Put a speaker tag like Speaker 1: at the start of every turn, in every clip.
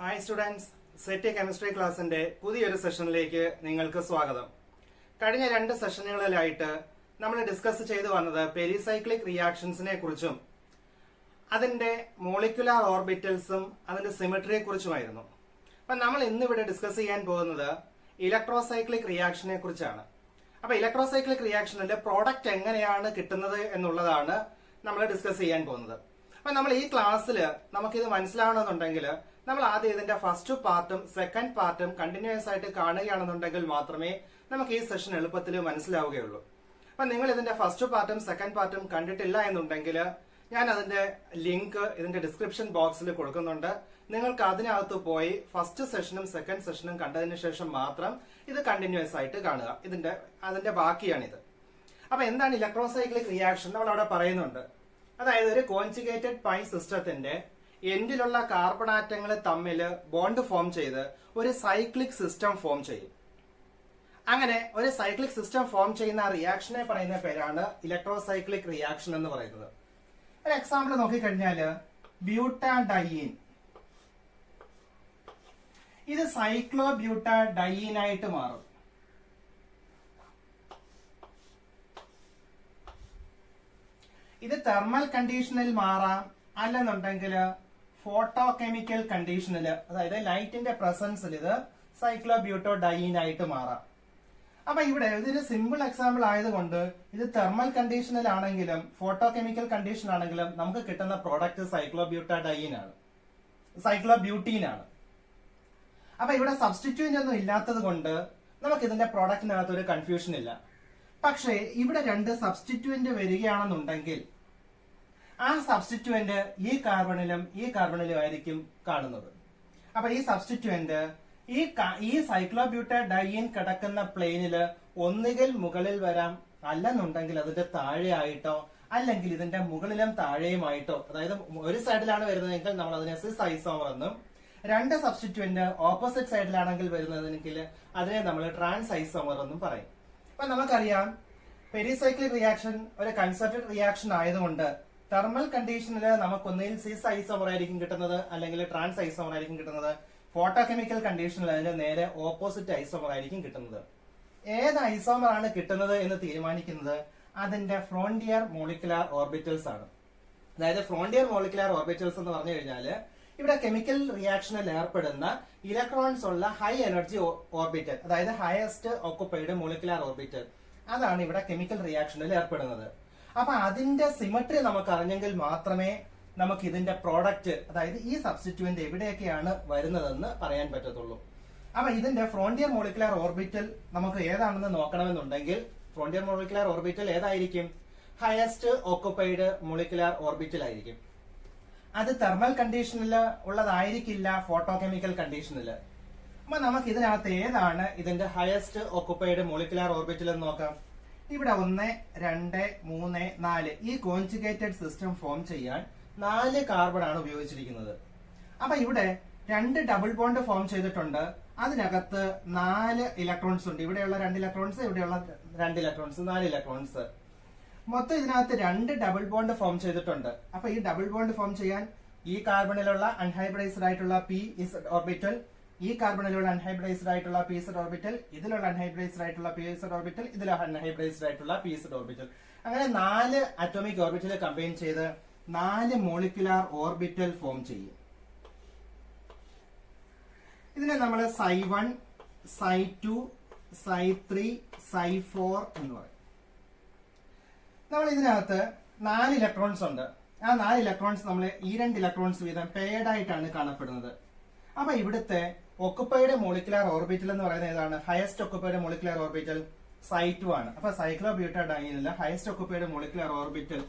Speaker 1: Hi students, set chemistry ക്ലാസിന്റെ പുതിയൊരു സെഷനിലേക്ക് നിങ്ങൾക്ക് സ്വാഗതം. കഴിഞ്ഞ 2 സെഷനുകളിലായിട്ട് നമ്മൾ ഡിസ്കസ് ചെയ്തു വന്നത് പെരിസൈക്ലിക് റിയാക്ഷൻസിനെ കുറിച്ചും അതിന്റെ മോളിക്കുലാർ ഓർബിറ്റൽസും അതിന്റെ സിമെട്രിയെ കുറിച്ചുമായിരുന്നു. അപ്പൊ നമ്മൾ ഇന്നിവിടെ ഡിസ്കസ് ചെയ്യാൻ പോകുന്നത് ഇലക്ട്രോസൈക്ലിക് റിയാക്ഷനെ കുറിച്ചാണ്. അപ്പൊ ഇലക്ട്രോസൈക്ലിക് റിയാക്ഷനിലെ പ്രോഡക്റ്റ് എങ്ങനെയാണ് കിട്ടുന്നത് എന്നുള്ളതാണ് നമ്മൾ ഡിസ്കസ് ചെയ്യാൻ പോകുന്നത്. അപ്പൊ നമ്മൾ ഈ ക്ലാസ്സിൽ നമുക്കിത് മനസ്സിലാവണമെന്നുണ്ടെങ്കിൽ നമ്മൾ ആദ്യം ഇതിന്റെ ഫസ്റ്റ് പാർട്ടും സെക്കൻഡ് പാർട്ടും കണ്ടിന്യൂസ് ആയിട്ട് കാണുകയാണെന്നുണ്ടെങ്കിൽ മാത്രമേ നമുക്ക് ഈ സെഷൻ എളുപ്പത്തിൽ മനസ്സിലാവുകയുള്ളൂ. അപ്പൊ നിങ്ങൾ ഇതിന്റെ ഫസ്റ്റ് പാർട്ടും സെക്കൻഡ് പാർട്ടും കണ്ടിട്ടില്ല എന്നുണ്ടെങ്കിൽ ഞാൻ അതിന്റെ ലിങ്ക് ഇതിന്റെ ഡിസ്ക്രിപ്ഷൻ ബോക്സിൽ കൊടുക്കുന്നുണ്ട്. നിങ്ങൾക്ക് അതിനകത്ത് പോയി ഫസ്റ്റ് സെഷനും സെക്കൻഡ് സെഷനും കണ്ടതിന് ശേഷം മാത്രം ഇത് കണ്ടിന്യൂസ് ആയിട്ട് കാണുക. അതിന്റെ ബാക്കിയാണിത്. അപ്പൊ എന്താണ് ഇലക്ട്രോസൈക്ലിക് റിയാക്ഷൻ നമ്മൾ അവിടെ പറയുന്നുണ്ട്. അതായത് ഒരു കോൺജുഗേറ്റഡ് പൈ സിസ്റ്റത്തിന്റെ എൻഡിലുള്ള കാർബൺ ആറ്റങ്ങൾ തമ്മിൽ ബോണ്ട് ഫോം ചെയ്ത് ഒരു സൈക്ലിക് സിസ്റ്റം ഫോം ചെയ്യും. അങ്ങനെ ഒരു സൈക്ലിക് സിസ്റ്റം ഫോം ചെയ്യുന്ന റിയാക്ഷനെ പറയുന്ന പേരാണ് ഇലക്ട്രോസൈക്ലിക് റിയാക്ഷൻ എന്ന് പറയുന്നത്. ഒരു എക്സാമ്പിൾ നോക്കിക്കഴിഞ്ഞാല് ബ്യൂട്ടാഡൈൻ, ഇത് സൈക്ലോ ബ്യൂട്ടാഡൈൻ ആയിട്ട് മാറും. ഇത് തെർമൽ കണ്ടീഷനിൽ മാറാം, അല്ലെന്നുണ്ടെങ്കിൽ ഫോട്ടോ കെമിക്കൽ കണ്ടീഷനിൽ, അതായത് ലൈറ്റിന്റെ പ്രസൻസിൽ ഇത് സൈക്ലോ ബ്യൂട്ടോഡൈൻ ആയിട്ട് മാറാം. അപ്പൊ ഇവിടെ ഇതൊരു സിമ്പിൾ എക്സാമ്പിൾ ആയതുകൊണ്ട് ഇത് തെർമൽ കണ്ടീഷനിലാണെങ്കിലും ഫോട്ടോ കെമിക്കൽ കണ്ടീഷൻ ആണെങ്കിലും നമുക്ക് കിട്ടുന്ന പ്രോഡക്റ്റ് സൈക്ലോ ബ്യൂട്ടാഡൈൻ ആണ്, സൈക്ലോ ബ്യൂട്ടീൻ ആണ്. അപ്പൊ ഇവിടെ സബ്സ്റ്റിറ്റ്യൂന്റ് ഒന്നും ഇല്ലാത്തത് കൊണ്ട് നമുക്ക് ഇതിന്റെ പ്രോഡക്റ്റിനകത്ത് ഒരു കൺഫ്യൂഷൻ ഇല്ല. പക്ഷേ ഇവിടെ 2 സബ്സ്റ്റിറ്റ്യൂന്റ് വരികയാണെന്നുണ്ടെങ്കിൽ ആ സബ്സ്റ്റിറ്റ്യൂന്റ് ഈ കാർബണിലും ആയിരിക്കും കാണുന്നത്. അപ്പൊ ഈ സബ്സ്റ്റിറ്റ്യൂന്റ് ഈ സൈക്ലോബ്യൂട്ടാഡൈൻ കിടക്കുന്ന പ്ലെയിനില് ഒന്നുകിൽ മുകളിൽ വരാം, അല്ലെന്നുണ്ടെങ്കിൽ അതിന്റെ താഴെയായിട്ടോ അല്ലെങ്കിൽ ഇതിന്റെ മുകളിലും താഴെയുമായിട്ടോ, അതായത് ഒരു സൈഡിലാണ് വരുന്നതെങ്കിൽ നമ്മൾ അതിനെ സിസ് ഐസോമർ എന്നും, 2 സബ്സ്റ്റിറ്റ്യൂന്റ് ഓപ്പോസിറ്റ് സൈഡിലാണെങ്കിൽ വരുന്നതെങ്കിൽ അതിനെ നമ്മൾ ട്രാൻസ് ഐസോമർ എന്നും പറയും. അപ്പൊ നമുക്കറിയാം പെരിസൈക്ലിക് റിയാക്ഷൻ ഒരു കൺസെർട്ടഡ് റിയാക്ഷൻ ആയതുകൊണ്ട് തെർമൽ കണ്ടീഷനിൽ നമുക്കൊന്നിൽ സിസ് ഐസോമർ ആയിരിക്കും കിട്ടുന്നത്, അല്ലെങ്കിൽ ട്രാൻസ് ഐസോമർ ആയിരിക്കും കിട്ടുന്നത്. ഫോട്ടോ കെമിക്കൽ കണ്ടീഷനിൽ അതിന്റെ നേരെ ഓപ്പോസിറ്റ് ഐസോമർ ആയിരിക്കും കിട്ടുന്നത്. ഏത് ഐസോമർ ആണ് കിട്ടുന്നത് എന്ന് തീരുമാനിക്കുന്നത് അതിന്റെ ഫ്രോണ്ടിയർ മോളിക്കുലാർ ഓർബിറ്റൽസ് ആണ്. അതായത് ഫ്രോണ്ടിയർ മോളിക്കുലാർ ഓർബിറ്റൽസ് എന്ന് പറഞ്ഞു കഴിഞ്ഞാൽ ഇവിടെ കെമിക്കൽ റിയാക്ഷനിൽ ഏർപ്പെടുന്ന ഇലക്ട്രോൺസ് ഉള്ള ഹൈ എനർജി ഓർബിറ്റൽ, അതായത് ഹയസ്റ്റ് ഓക്കുപ്പൈഡ് മോളിക്കുലാർ ഓർബിറ്റൽ, അതാണ് ഇവിടെ കെമിക്കൽ റിയാക്ഷനിൽ ഏർപ്പെടുന്നത്. അപ്പൊ അതിന്റെ സിമട്രി നമുക്ക് അറിഞ്ഞെങ്കിൽ മാത്രമേ നമുക്ക് ഇതിന്റെ പ്രോഡക്റ്റ്, അതായത് ഈ സബ്സ്റ്റിറ്റ്യൂന്റ് എവിടെയൊക്കെയാണ് വരുന്നതെന്ന് പറയാൻ പറ്റത്തുള്ളൂ. അപ്പൊ ഇതിന്റെ ഫ്രോണ്ടിയർ മോളിക്കുലാർ ഓർബിറ്റൽ നമുക്ക് ഏതാണെന്ന് നോക്കണമെന്നുണ്ടെങ്കിൽ ഫ്രോണ്ടിയർ മോളിക്കുലാർ ഓർബിറ്റൽ ഏതായിരിക്കും? ഹയസ്റ്റ് ഓക്കുപ്പൈഡ് മോളിക്കുലാർ ഓർബിറ്റൽ ആയിരിക്കും. അത് തെർമൽ കണ്ടീഷനിൽ ഉള്ളതായിരിക്കില്ല, ഫോട്ടോ കെമിക്കൽ കണ്ടീഷനില്. അപ്പൊ നമുക്ക് ഇതിനകത്ത് ഏതാണ് ഇതിന്റെ ഹയസ്റ്റ് ഓക്കുപ്പൈഡ് മോളിക്കുലാർ ഓർബിറ്റൽ എന്ന് നോക്കാം. ഇവിടെ 1, 2, 3, 4 ഈ കോൺജുഗേറ്റഡ് സിസ്റ്റം ഫോം ചെയ്യാൻ 4 കാർബൺ ആണ് ഉപയോഗിച്ചിരിക്കുന്നത്. അപ്പൊ ഇവിടെ 2 ഡബിൾ ബോണ്ട് ഫോം ചെയ്തിട്ടുണ്ട്. അതിനകത്ത് 4 ഇലക്ട്രോൺസ് ഉണ്ട്. ഇവിടെയുള്ള 2 ഇലക്ട്രോൺസ്, ഇവിടെയുള്ള 2 ഇലക്ട്രോൺസ്, 4 ഇലക്ട്രോൺസ്. മൊത്തം ഇതിനകത്ത് 2 ഡബിൾ ബോണ്ട് ഫോം ചെയ്തിട്ടുണ്ട്. അപ്പൊ ഈ ഡബിൾ ബോണ്ട് ഫോം ചെയ്യാൻ ഈ കാർബണിലുള്ള അൺഹൈബ്രിഡൈസ്ഡ് ആയിട്ടുള്ള പി ഇസഡ് ഓർബിറ്റൽ, ഈ കാർബണിലുള്ള അൺഹൈബ്രിഡൈസ്ഡ് ആയിട്ടുള്ള പി ഇസഡ് ഓർബിറ്റൽ, ഇതിലുള്ള അൺഹൈബ്രിഡൈസ്ഡ് ആയിട്ടുള്ള പി ഇസഡ് ഓർബിറ്റൽ, ഇതിലുള്ള അൺഹൈബ്രിഡൈസ്ഡ് ആയിട്ടുള്ള പി ഇസഡ് ഓർബിറ്റൽ, അങ്ങനെ 4 അറ്റോമിക് ഓർബിറ്റൽ കമ്പൈൻ ചെയ്ത് 4 മോളിക്കുലാർ ഓർബിറ്റൽ ഫോം ചെയ്യും. ഇതിനെ നമ്മൾ Ψ1, Ψ2, Ψ3, Ψ4 എന്ന് പറയും. നമ്മൾ ഇതിനകത്ത് 4 ഇലക്ട്രോൺസ് ഉണ്ട്. ആ 4 ഇലക്ട്രോൺസ് നമ്മൾ ഈ 2 ഇലക്ട്രോൺസ് വീതം പെയർഡ് ആയിട്ടാണ് കാണപ്പെടുന്നത്. അപ്പൊ ഇവിടുത്തെ ഒക്കുപ്പൈഡ് മോളിക്കുലാർ ഓർബിറ്റൽ എന്ന് പറയുന്നത് ഏതാണ്? ഹയസ്റ്റ് ഒക്കുപ്പൈഡ് മോളിക്കുലാർ ഓർബിറ്റൽ Ψ2 ആണ്. അപ്പൊ സൈക്ലോ ബ്യൂട്ടാഡൈനിൽ highest occupied molecular orbital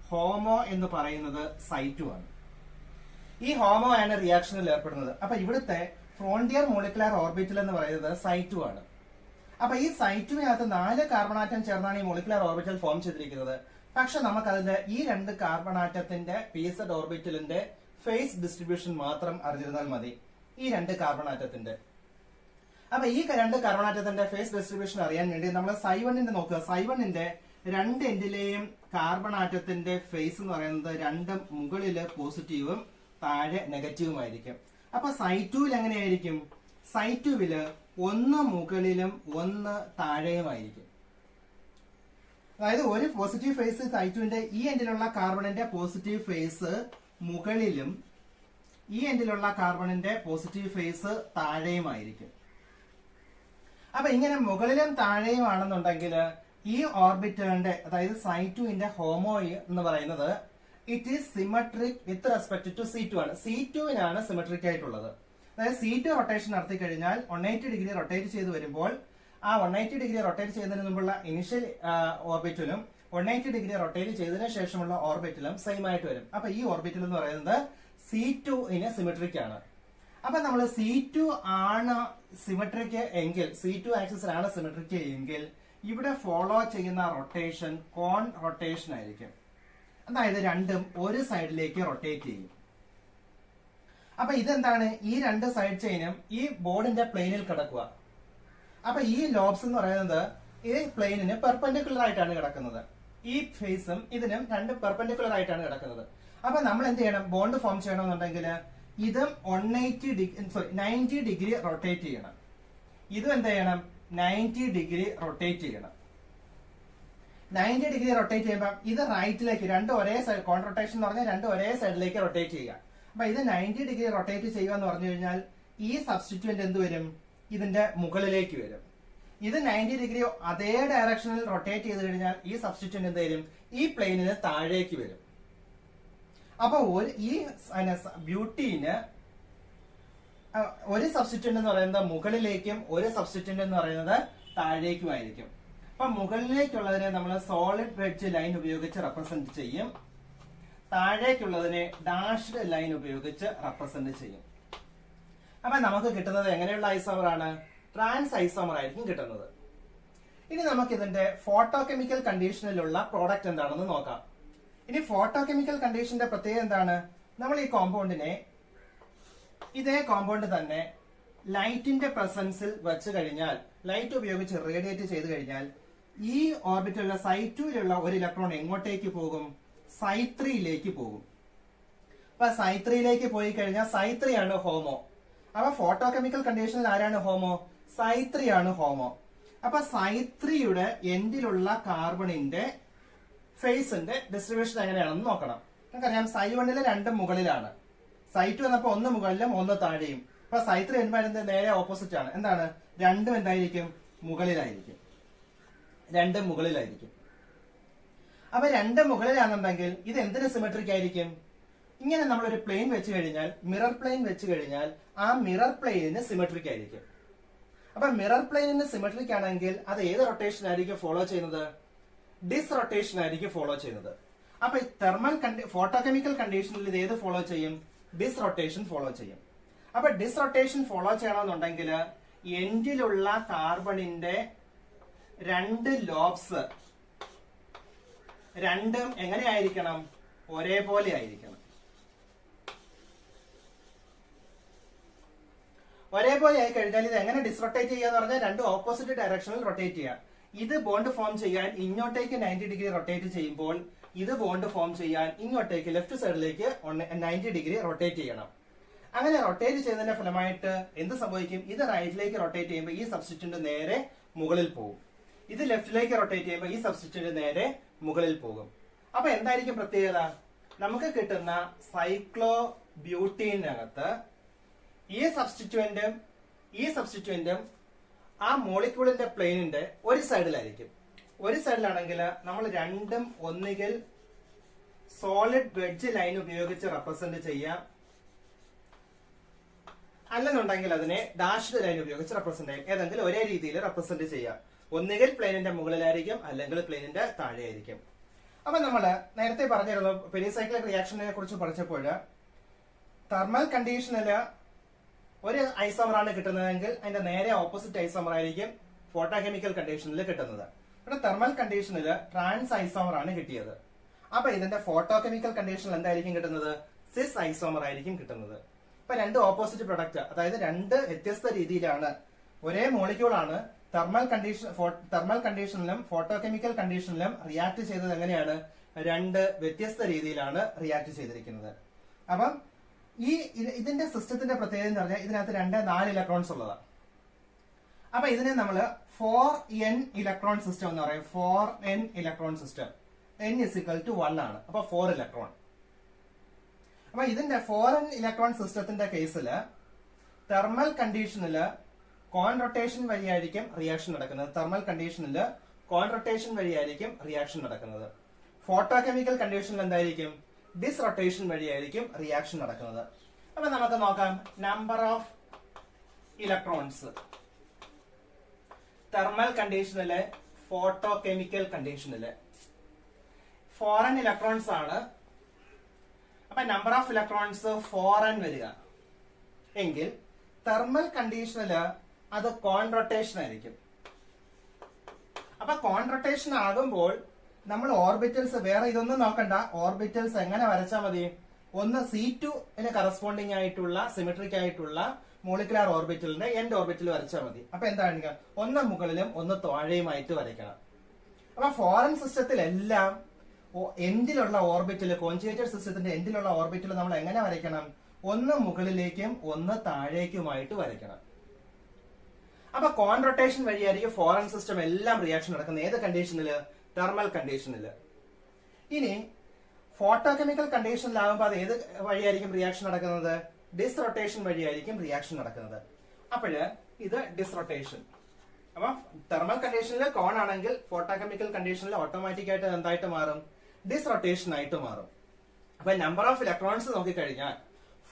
Speaker 1: HOMO എന്ന് പറയുന്നത് Ψ2 ആണ്. ഈ ഹോമോ ആണ് റിയാക്ഷനിൽ ഏർപ്പെടുന്നത്. അപ്പൊ ഇവിടുത്തെ ഫ്രോണ്ടിയർ മോളിക്കുലാർ ഓർബിറ്റൽ എന്ന് പറയുന്നത് Ψ2 ആണ്. അപ്പൊ ഈ Ψ2വിനകത്ത് 4 കാർബൺ ആറ്റം ചേർന്നാണ് ഈ മോളിക്കുലാർ ഓർബിറ്റൽ ഫോം ചെയ്തിരിക്കുന്നത്. പക്ഷെ നമുക്ക് അതിന്റെ ഈ 2 കാർബൺ ആറ്റത്തിന്റെ പി ഇസഡ് ഓർബിറ്റലിന്റെ ഫേസ് ഡിസ്ട്രിബ്യൂഷൻ മാത്രം അറിഞ്ഞിരുന്നാൽ മതി. ഈ 2 കാർബൺ ആറ്റത്തിന്റെ, അപ്പൊ ഈ 2 കാർബൺ ആറ്റത്തിന്റെ ഫേസ് ഡിസ്ട്രിബ്യൂഷൻ അറിയാൻ വേണ്ടി നമ്മൾ Ψ1ന്റെ നോക്കുക. Ψ1ന്റെ 2 എൻഡിലെയും കാർബൺ ആറ്റത്തിന്റെ ഫേസ് എന്ന് പറയുന്നത് 2 മുകളില് പോസിറ്റീവും താഴെ നെഗറ്റീവും ആയിരിക്കും. അപ്പൊ സൈ2വിൽ എങ്ങനെയായിരിക്കും? സൈ2വില് ഒന്ന് മുകളിലും ഒന്ന് താഴെയുമായിരിക്കും. അതായത് ഒരു പോസിറ്റീവ് ഫേസ് സൈ2വിന്റെ ഈ എൻഡിലുള്ള കാർബണിന്റെ പോസിറ്റീവ് ഫേസ് മുകളിലും ഈ എൻഡിലുള്ള കാർബണിന്റെ പോസിറ്റീവ് ഫേസ് താഴെയുമായിരിക്കും. അപ്പൊ ഇങ്ങനെ മുകളിലും താഴെയും ആണെന്നുണ്ടെങ്കിൽ ഈ ഓർബിറ്റലിന്റെ അതായത് സൈ2വിന്റെ ഹോമോ എന്ന് പറയുന്നത് it is symmetric with respect to സി2 ആണ്. സി2വിനാണ് സിമെട്രിക് ആയിട്ടുള്ളത്. അതായത് സി2 റൊട്ടേഷൻ നടത്തി കഴിഞ്ഞാൽ 180 ഡിഗ്രി റൊട്ടേറ്റ് ചെയ്ത് വരുമ്പോൾ ആ 180 ഡിഗ്രി റൊട്ടേറ്റ് ചെയ്യുന്നതിന് മുമ്പുള്ള ഇനിഷ്യൽ ഓർബിറ്റലും 180 ഡിഗ്രി റൊട്ടേറ്റ് ചെയ്തതിനു ശേഷമുള്ള ഓർബിറ്റലും സെയിം ആയിട്ട് വരും. അപ്പൊ ഈ ഓർബിറ്റൽ എന്ന് പറയുന്നത് സി2 സിമെട്രിക് ആണ്. അപ്പൊ നമ്മൾ സി2 ആണ് സിമെട്രിക് എങ്കിൽ, സി2 ആക്സിസിലാണ് സിമെട്രിക് എങ്കിൽ ഇവിടെ ഫോളോ ചെയ്യുന്ന റൊട്ടേഷൻ കോൺ റൊട്ടേഷൻ ആയിരിക്കും. അതായത് രണ്ടും ഒരു സൈഡിലേക്ക് റൊട്ടേറ്റ് ചെയ്യും. അപ്പൊ ഇതെന്താണ്? ഈ രണ്ട് സൈഡ് ചെയിനും ഈ ബോർഡിന്റെ പ്ലെയിനിൽ കിടക്കുക. അപ്പൊ ഈ ലോബ്സ് എന്ന് പറയുന്നത് ഈ പ്ലെയിനിന് പെർപെൻഡിക്കുലർ ആയിട്ടാണ് കിടക്കുന്നത്. ഈ ഫേസും ഇതിനും രണ്ടും പെർപെൻഡിക്കുലർ ആയിട്ടാണ് കിടക്കുന്നത്. അപ്പൊ നമ്മൾ എന്ത് ചെയ്യണം? ബോണ്ട് ഫോം ചെയ്യണമെന്നുണ്ടെങ്കിൽ ഇതും 90 ഡിഗ്രി റൊട്ടേറ്റ് ചെയ്യണം. ഇതും എന്ത് ചെയ്യണം? 90 ഡിഗ്രി റൊട്ടേറ്റ് ചെയ്യണം. 90 ഡിഗ്രി റൊട്ടേറ്റ് ചെയ്യുമ്പോൾ ഇത് റൈറ്റിലേക്ക് രണ്ട് ഒരേ സൈഡ്, കോൺ റൊട്ടേഷൻ എന്ന് പറഞ്ഞാൽ രണ്ട് ഒരേ സൈഡിലേക്ക് റൊട്ടേറ്റ് ചെയ്യുക. അപ്പൊ ഇത് 90 ഡിഗ്രി റൊട്ടേറ്റ് ചെയ്യുക എന്ന് പറഞ്ഞു കഴിഞ്ഞാൽ ഈ സബ്സ്റ്റിറ്റ്യൂന്റ് എന്ത് വരും? ഇതിന്റെ മുകളിലേക്ക് വരും. ഇത് 90 ഡിഗ്രി അതേ ഡയറക്ഷനിൽ റൊട്ടേറ്റ് ചെയ്ത് കഴിഞ്ഞാൽ ഈ സബ്സ്റ്റിറ്റ്യൂന്റ് എന്ത് വരും? ഈ പ്ലെയിനിന് താഴേക്ക് വരും. അപ്പൊ ഈ ബ്യൂട്ടീന് ഒരു സബ്സ്റ്റിറ്റ്യൂന്റ് എന്ന് പറയുന്നത് മുകളിലേക്കും ഒരു സബ്സ്റ്റിറ്റ്യൂന്റ് എന്ന് പറയുന്നത് താഴേക്കുമായിരിക്കും. അപ്പൊ മുകളിലേക്കുള്ളതിനെ നമ്മൾ സോളിഡ് വെഡ്ജ് ലൈൻ ഉപയോഗിച്ച് റെപ്രസെന്റ് ചെയ്യും. താഴേക്കുള്ളതിനെ ഡാഷ്ഡ് ലൈൻ ഉപയോഗിച്ച് റെപ്രസെന്റ് ചെയ്യും. അപ്പൊ നമുക്ക് കിട്ടുന്നത് എങ്ങനെയുള്ള ഐസോമർ ആണ്? ട്രാൻസ് ഐസോമർ ആയിരിക്കും കിട്ടുന്നത്. ഇനി നമുക്ക് ഇതിന്റെ ഫോട്ടോ കെമിക്കൽ കണ്ടീഷനിലുള്ള പ്രോഡക്റ്റ് എന്താണെന്ന് നോക്കാം. ഇനി ഫോട്ടോ കെമിക്കൽ കണ്ടീഷന്റെ പ്രത്യേകത എന്താണ്? നമ്മൾ ഈ കോമ്പൗണ്ടിനെ ഇതേ കോമ്പൗണ്ട് തന്നെ ലൈറ്റിന്റെ പ്രസൻസിൽ വെച്ച് കഴിഞ്ഞാൽ, ലൈറ്റ് ഉപയോഗിച്ച് റേഡിയേറ്റ് ചെയ്ത് കഴിഞ്ഞാൽ ഈ ഓർബിറ്റലിലെ സൈ2വിലുള്ള ഒരു ഇലക്ട്രോൺ എങ്ങോട്ടേക്ക് പോകും? സൈ3യിലേക്ക് പോകും. അപ്പൊ സൈ3യിലേക്ക് പോയി കഴിഞ്ഞാൽ സൈ3 ആണ് ഹോമോ. അപ്പൊ ഫോട്ടോ കെമിക്കൽ കണ്ടീഷനിൽ ആരാണ് ഹോമോ? സൈ3 ആണ് ഹോമോ. അപ്പൊ സൈ3യുടെ എൻഡിലുള്ള കാർബണിന്റെ ഫേസിന്റെ ഡിസ്ട്രിബ്യൂഷൻ എങ്ങനെയാണെന്ന് നോക്കണം. നമുക്കറിയാം സൈ1ലെ രണ്ടും മുകളിലാണ്, സൈ2 എന്നപ്പോ ഒന്ന് മുകളിലും ഒന്ന് താഴെയും. അപ്പൊ സൈ3 എന്ത് നേരെ ഓപ്പോസിറ്റ് ആണ്. എന്താണ്? രണ്ടും എന്തായിരിക്കും? മുകളിലായിരിക്കും. രണ്ടും മുകളിലായിരിക്കും. അപ്പൊ രണ്ടും മുകളിലാണെന്നുണ്ടെങ്കിൽ ഇത് എന്തിന് സിമെട്രിക് ആയിരിക്കും? ഇങ്ങനെ നമ്മളൊരു പ്ലെയിൻ വെച്ച് കഴിഞ്ഞാൽ, മിറർ പ്ലെയിൻ വെച്ച് കഴിഞ്ഞാൽ ആ മിറർ പ്ലെയിനിന് സിമെട്രിക് ആയിരിക്കും. അപ്പൊ മിറർ പ്ലെയിനിന് സിമെട്രിക് ആണെങ്കിൽ അത് ഏത് റൊട്ടേഷൻ ആയിരിക്കും ഫോളോ ചെയ്യുന്നത്? ഡിസ് റൊട്ടേഷൻ ആയിരിക്കും ഫോളോ ചെയ്യുന്നത്. അപ്പൊ ഫോട്ടോ കെമിക്കൽ കണ്ടീഷനിൽ ഇത് ഏത് ഫോളോ ചെയ്യും? ഡിസ് റൊട്ടേഷൻ ഫോളോ ചെയ്യും. അപ്പൊ ഡിസ് റൊട്ടേഷൻ ഫോളോ ചെയ്യണമെന്നുണ്ടെങ്കിൽ എൻഡിലുള്ള കാർബണിന്റെ രണ്ട് ലോബ്സ് രണ്ടും എങ്ങനെയായിരിക്കണം? ഒരേപോലെ ആയിരിക്കണം. ഒരേപോലെ ആയി കഴിഞ്ഞാൽ ഇത് എങ്ങനെ ഡിസ്റൊട്ടേറ്റ് ചെയ്യാന്ന് പറഞ്ഞാൽ രണ്ട് ഓപ്പോസിറ്റ് ഡയറക്ഷനിൽ റൊട്ടേറ്റ് ചെയ്യുക. ഇത് ബോണ്ട് ഫോം ചെയ്യാൻ ഇങ്ങോട്ടേക്ക് 90 ഡിഗ്രി റൊട്ടേറ്റ് ചെയ്യുമ്പോൾ ഇത് ബോണ്ട് ഫോം ചെയ്യാൻ ഇങ്ങോട്ടേക്ക് ലെഫ്റ്റ് സൈഡിലേക്ക് 90 ഡിഗ്രി റൊട്ടേറ്റ് ചെയ്യണം. അങ്ങനെ റൊട്ടേറ്റ് ചെയ്യുന്നതിന്റെ ഫലമായിട്ട് എന്ത് സംഭവിക്കും? ഇത് റൈറ്റിലേക്ക് റൊട്ടേറ്റ് ചെയ്യുമ്പോൾ ഈ സബ്സ്റ്റിറ്റ്യൂന്റ് നേരെ മുകളിൽ പോകും. ഇത് ലെഫ്റ്റിലേക്ക് റൊട്ടേറ്റ് ചെയ്യുമ്പോൾ ഈ സബ്സ്റ്റിറ്റ്യൂന്റ് നേരെ മുകളിൽ പോകും. അപ്പൊ എന്തായിരിക്കും പ്രത്യേകത? നമുക്ക് കിട്ടുന്ന സൈക്ലോ ബ്യൂട്ടീനകത്ത് ഈ സബ്സ്റ്റിറ്റ്യൂന്റും ആ മോളിക്യൂളിന്റെ പ്ലെയിനിന്റെ ഒരു സൈഡിലായിരിക്കും. ഒരു സൈഡിലാണെങ്കിൽ നമ്മൾ രണ്ടും ഒന്നുകിൽ സോളിഡ് വെഡ്ജ് ലൈൻ ഉപയോഗിച്ച് റെപ്രസെന്റ് ചെയ്യാം, അല്ലെന്നുണ്ടെങ്കിൽ അതിനെ ഡാഷ്ഡ് ലൈൻ ഉപയോഗിച്ച് റെപ്രസെന്റ് ചെയ്യാം. ഏതെങ്കിലും ഒരേ രീതിയിൽ റെപ്രസെന്റ് ചെയ്യാം. ഒന്നുകിൽ പ്ലെയിനിന്റെ മുകളിലായിരിക്കും, അല്ലെങ്കിൽ പ്ലെയിനിന്റെ താഴെയായിരിക്കും. അപ്പൊ നമ്മള് നേരത്തെ പറഞ്ഞിരുന്നു പെരിസൈക്ലിക് റിയാക്ഷനെ കുറിച്ച് പഠിച്ചപ്പോൾ തെർമൽ കണ്ടീഷനില് ഒരു ഐസോമർ ആണ് കിട്ടുന്നതെങ്കിൽ അതിന്റെ നേരെ ഓപ്പോസിറ്റ് ഐസോമർ ആയിരിക്കും ഫോട്ടോ കെമിക്കൽ കണ്ടീഷനിൽ കിട്ടുന്നത്. ഇവിടെ തെർമൽ കണ്ടീഷനിൽ ട്രാൻസ് ഐസോമർ ആണ് കിട്ടിയത്. അപ്പൊ ഇതിന്റെ ഫോട്ടോ കെമിക്കൽ കണ്ടീഷനിൽ എന്തായിരിക്കും കിട്ടുന്നത്? സിസ് ഐസോമർ ആയിരിക്കും കിട്ടുന്നത്. ഇപ്പൊ രണ്ട് ഓപ്പോസിറ്റ് പ്രൊഡക്റ്റ്, അതായത് രണ്ട് വ്യത്യസ്ത രീതിയിലാണ്, ഒരേ മോളിക്യൂൾ ആണ് തെർമൽ കണ്ടീഷനിലും ഫോട്ടോ കെമിക്കൽ കണ്ടീഷനിലും റിയാക്ട് ചെയ്തത് എങ്ങനെയാണ്? രണ്ട് വ്യത്യസ്ത രീതിയിലാണ് റിയാക്ട് ചെയ്തിരിക്കുന്നത്. അപ്പം ഇതിന്റെ സിസ്റ്റത്തിന്റെ പ്രത്യേകത എന്ന് പറഞ്ഞാൽ ഇതിനകത്ത് 4 ഇലക്ട്രോൺസ് ഉള്ളതാണ്. അപ്പൊ ഇതിനെ നമ്മൾ 4n ഇലക്ട്രോൺ സിസ്റ്റം എന്ന് പറയും. 4n electron system. n = 1 ആണ്. അപ്പൊ 4 ഇലക്ട്രോൺ. അപ്പൊ ഇതിന്റെ 4n ഇലക്ട്രോൺ സിസ്റ്റത്തിന്റെ കേസില് തെർമൽ കണ്ടീഷനില് കോൺ റൊട്ടേഷൻ വഴിയായിരിക്കും റിയാക്ഷൻ നടക്കുന്നത്. തെർമൽ കണ്ടീഷനില് കോൺ റൊട്ടേഷൻ വഴിയായിരിക്കും റിയാക്ഷൻ നടക്കുന്നത്. ഫോട്ടോ കെമിക്കൽ കണ്ടീഷനിൽ എന്തായിരിക്കും? ഡിസ്റൊട്ടേഷൻ വഴിയായിരിക്കും റിയാക്ഷൻ നടക്കുന്നത്. അപ്പൊ നമുക്ക് നോക്കാം നമ്പർ ഓഫ് ഇലക്ട്രോൺസ് തെർമൽ കണ്ടീഷനിലെ ഫോട്ടോ കെമിക്കൽ കണ്ടീഷനില് 4n ഇലക്ട്രോൺസ് ആണ്. അപ്പൊ നമ്പർ ഓഫ് ഇലക്ട്രോൺസ് 4n വരിക എങ്കിൽ തെർമൽ കണ്ടീഷനില് അത് കോൺ റൊട്ടേഷൻ ആയിരിക്കും. അപ്പൊ കോൺ റൊട്ടേഷൻ ആകുമ്പോൾ നമ്മൾ ഓർബിറ്റൽസ് വേറെ ഇതൊന്നും നോക്കണ്ട. ഓർബിറ്റൽസ് എങ്ങനെ വരച്ചാൽ മതി? ഒന്ന് C2 കറസ്പോണ്ടിങ് ആയിട്ടുള്ള സിമെട്രിക് ആയിട്ടുള്ള മോളിക്കുലാർ ഓർബിറ്റലിന്റെ എൻഡ് ഓർബിറ്റൽ വരച്ചാൽ മതി. അപ്പൊ എന്താണ്? ഒന്ന് മുകളിലും ഒന്ന് താഴെയുമായിട്ട് വരയ്ക്കണം. അപ്പൊ ഫോറിൻ സിസ്റ്റത്തിലെല്ലാം എൻഡിലുള്ള ഓർബിറ്റൽ, കോൺജുഗേറ്റഡ് സിസ്റ്റത്തിന്റെ എൻഡിലുള്ള ഓർബിറ്റൽ നമ്മൾ എങ്ങനെ വരയ്ക്കണം? ഒന്ന് മുകളിലേക്കും ഒന്ന് താഴേക്കുമായിട്ട് വരയ്ക്കണം. അപ്പൊ കോൺ റൊട്ടേഷൻ വഴിയായിരിക്കും ഫോറിൻ സിസ്റ്റം എല്ലാം റിയാക്ഷൻ നടക്കുന്നത്. ഏത് കണ്ടീഷനില്? തെർമൽ കണ്ടീഷനില്. ഇനി ഫോട്ടോ കെമിക്കൽ കണ്ടീഷനിലാകുമ്പോൾ അത് ഏത് വഴിയായിരിക്കും റിയാക്ഷൻ നടക്കുന്നത്? ഡിസ്റൊട്ടേഷൻ വഴിയായിരിക്കും റിയാക്ഷൻ നടക്കുന്നത്. അപ്പോഴ് ഇത് ഡിസ്റൊട്ടേഷൻ. അപ്പൊ തെർമൽ കണ്ടീഷനിൽ കോൺ ആണെങ്കിൽ ഫോട്ടോ കെമിക്കൽ കണ്ടീഷനിൽ ഓട്ടോമാറ്റിക് ആയിട്ട് എന്തായിട്ട് മാറും? ഡിസ്റൊട്ടേഷൻ ആയിട്ട് മാറും. അപ്പൊ നമ്പർ ഓഫ് ഇലക്ട്രോൺസ് നോക്കിക്കഴിഞ്ഞാൽ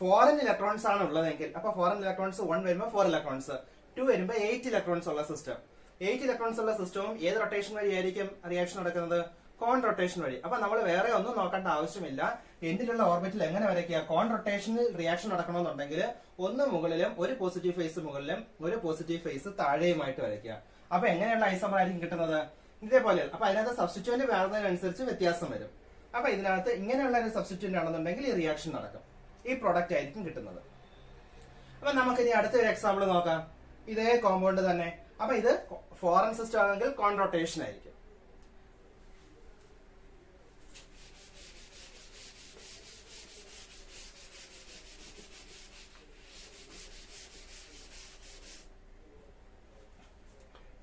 Speaker 1: 4n ഇലക്ട്രോൺസ് ആണ് ഉള്ളതെങ്കിൽ അപ്പൊ 4n ഇലക്ട്രോൺസ് 1 വരുമ്പോൾ 4 ഇലക്ട്രോൺസ്, 2 വരുമ്പോൾ 8 ഇലക്ട്രോൺസ് ഉള്ള സിസ്റ്റം. 8 ഇലക്ട്രോൺസ് ഉള്ള സിസ്റ്റവും ഏത് റൊട്ടേഷൻ വഴിയായിരിക്കും റിയാക്ഷൻ നടക്കുന്നത്? കോൺ റൊട്ടേഷൻ വഴി. അപ്പൊ നമ്മൾ വേറെ ഒന്നും നോക്കേണ്ട ആവശ്യമില്ല. എൻഡിലുള്ള ഓർബിറ്റിൽ എങ്ങനെ വരയ്ക്കുക? കോൺ റൊട്ടേഷനിൽ റിയാക്ഷൻ നടക്കണമെന്നുണ്ടെങ്കിൽ ഒന്ന് മുകളിലും ഒരു പോസിറ്റീവ് ഫേസ് മുകളിലും ഒരു പോസിറ്റീവ് ഫേസ് താഴെയുമായിട്ട് വരയ്ക്കുക. അപ്പൊ എങ്ങനെയുള്ള ഐസോമർ ആയിരിക്കും കിട്ടുന്നത്? ഇതേപോലെ. അപ്പൊ അതിനകത്ത് സബ്സ്റ്റിറ്റ്യൂന്റ് വരുന്നതിനനുസരിച്ച് വ്യത്യാസം വരും. അപ്പൊ ഇതിനകത്ത് ഇങ്ങനെയുള്ള ഒരു സബ്സ്റ്റിറ്റ്യൂന്റ് ആണെന്നുണ്ടെങ്കിൽ ഈ റിയാക്ഷൻ നടക്കും. ഈ പ്രൊഡക്റ്റ് ആയിരിക്കും കിട്ടുന്നത്. അപ്പൊ നമുക്ക് ഇനി അടുത്തൊരു എക്സാമ്പിൾ നോക്കാം. ഇതേ കോമ്പൗണ്ട് തന്നെ. അപ്പൊ ഇത് ഫോറിൻ സിസ്റ്റം ആണെങ്കിൽ കോൺ റൊട്ടേഷൻ ആയിരിക്കും.